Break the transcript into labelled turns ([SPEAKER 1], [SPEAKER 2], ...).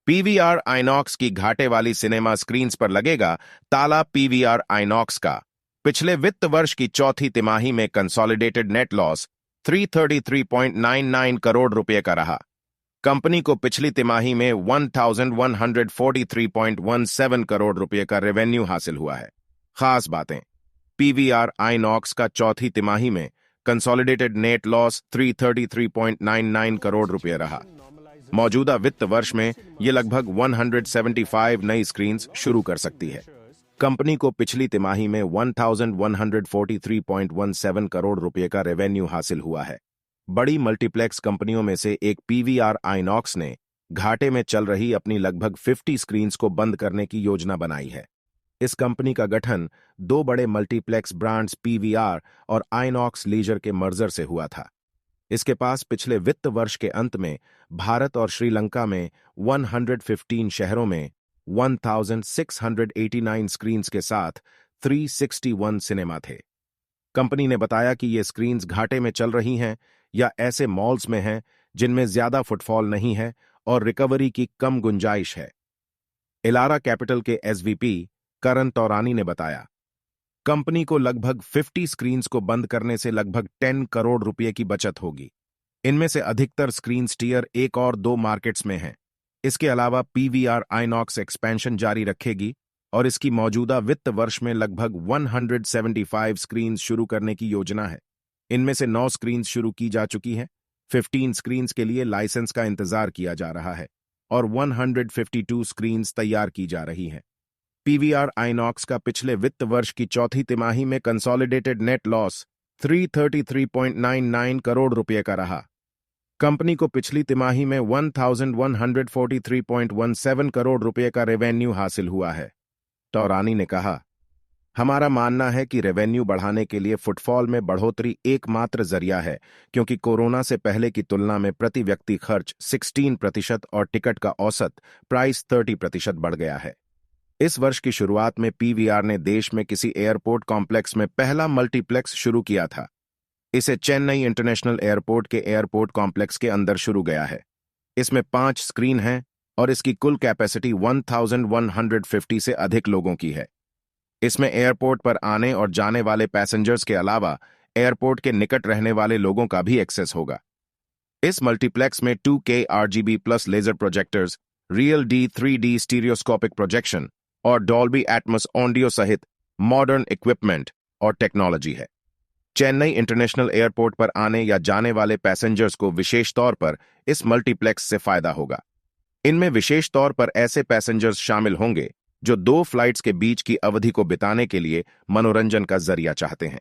[SPEAKER 1] PVR INOX की घाटे वाली सिनेमा स्क्रीन्स पर लगेगा ताला। पीवीआर आइनॉक्स का पिछले वित्त वर्ष की चौथी तिमाही में कंसोलिडेटेड नेट लॉस 333.99 करोड़ रुपए का रहा। कंपनी को पिछली तिमाही में 1143.17 करोड़ रुपए का रेवेन्यू हासिल हुआ है। खास बातें, पीवीआर आइनॉक्स का चौथी तिमाही में कंसोलिडेटेड नेट लॉस 333.99 करोड़ रुपए रहा। मौजूदा वित्त वर्ष में यह लगभग 175 नई स्क्रीन्स शुरू कर सकती है। कंपनी को पिछली तिमाही में 1143.17 करोड़ रुपए का रेवेन्यू हासिल हुआ है। बड़ी मल्टीप्लेक्स कंपनियों में से एक पीवीआर आइनॉक्स ने घाटे में चल रही अपनी लगभग 50 स्क्रीन्स को बंद करने की योजना बनाई है। इस कंपनी का गठन दो बड़े मल्टीप्लेक्स ब्रांड्स पीवीआर और आइनॉक्स लीजर के मर्जर से हुआ था। इसके पास पिछले वित्त वर्ष के अंत में भारत और श्रीलंका में 115 शहरों में 1689 स्क्रीन्स के साथ 361 सिनेमा थे। कंपनी ने बताया कि ये स्क्रीन्स घाटे में चल रही हैं या ऐसे मॉल्स में हैं जिनमें ज्यादा फुटफॉल नहीं है और रिकवरी की कम गुंजाइश है। इलारा कैपिटल के एसवीपी करण तौरानी ने बताया, कंपनी को लगभग 50 स्क्रीन्स को बंद करने से लगभग 10 करोड़ रुपए की बचत होगी। इनमें से अधिकतर स्क्रीन्स टीयर 1 और 2 मार्केट्स में हैं। इसके अलावा पीवीआर आइनॉक्स एक्सपेंशन जारी रखेगी और इसकी मौजूदा वित्त वर्ष में लगभग 175 स्क्रीन्स शुरू करने की योजना है। इनमें से 9 स्क्रीन्स शुरू की जा चुकी हैं, 15 स्क्रीन्स के लिए लाइसेंस का इंतजार किया जा रहा है और 152 स्क्रीन्स तैयार की जा रही हैं। पीवीआर आइनॉक्स का पिछले वित्त वर्ष की चौथी तिमाही में कंसोलिडेटेड नेट लॉस 333.99 करोड़ रुपए का रहा। कंपनी को पिछली तिमाही में 1143.17 करोड़ रुपए का रेवेन्यू हासिल हुआ है। तौरानी ने कहा, हमारा मानना है कि रेवेन्यू बढ़ाने के लिए फुटफॉल में बढ़ोतरी एकमात्र जरिया है, क्योंकि कोरोना से पहले की तुलना में प्रति व्यक्ति खर्च 16% और टिकट का औसत प्राइस 30% बढ़ गया है। इस वर्ष की शुरुआत में पीवीआर ने देश में किसी एयरपोर्ट कॉम्प्लेक्स में पहला मल्टीप्लेक्स शुरू किया था। इसे चेन्नई इंटरनेशनल एयरपोर्ट के एयरपोर्ट कॉम्प्लेक्स के अंदर शुरू गया है। इसमें 5 स्क्रीन हैं और इसकी कुल कैपेसिटी 1150 से अधिक लोगों की है। इसमें एयरपोर्ट पर आने और जाने वाले पैसेंजर्स के अलावा एयरपोर्ट के निकट रहने वाले लोगों का भी एक्सेस होगा। इस मल्टीप्लेक्स में 2K RGB plus laser projectors, real D 3D stereoscopic projection और डॉल्बी एटमॉस ऑडियो सहित मॉडर्न इक्विपमेंट और टेक्नोलॉजी है। चेन्नई इंटरनेशनल एयरपोर्ट पर आने या जाने वाले पैसेंजर्स को विशेष तौर पर इस मल्टीप्लेक्स से फायदा होगा। इनमें विशेष तौर पर ऐसे पैसेंजर्स शामिल होंगे जो 2 फ्लाइट्स के बीच की अवधि को बिताने के लिए मनोरंजन का जरिया चाहते हैं।